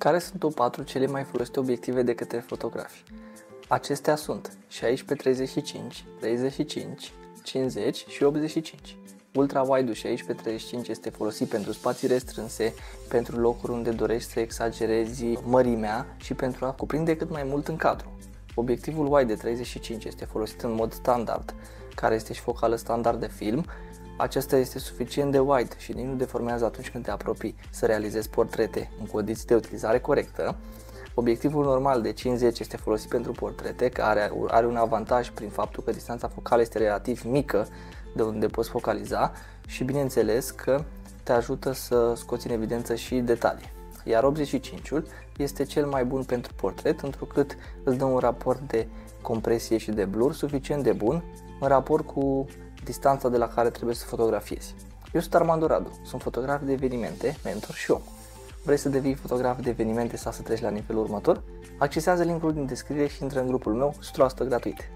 Care sunt top 4 cele mai folosite obiective de către fotografi? Acestea sunt 16-35, 35, 50 și 85. Ultra-wide-ul 16-35 este folosit pentru spații restrânse, pentru locuri unde dorești să exagerezi mărimea și pentru a cuprinde cât mai mult în cadru. Obiectivul wide de 35 este folosit în mod standard, care este și focală standard de film. Acesta este suficient de wide și nici nu deformează atunci când te apropii să realizezi portrete în condiții de utilizare corectă. Obiectivul normal de 50 este folosit pentru portrete, care are un avantaj prin faptul că distanța focală este relativ mică de unde poți focaliza și bineînțeles că te ajută să scoți în evidență și detalii. Iar 85-ul este cel mai bun pentru portret, întrucât îți dă un raport de compresie și de blur suficient de bun în raport cu distanța de la care trebuie să fotografiezi. Eu sunt Armando Radu, sunt fotograf de evenimente, mentor și om. Vrei să devii fotograf de evenimente sau să treci la nivelul următor? Accesează linkul din descriere și intră în grupul meu 100% gratuit.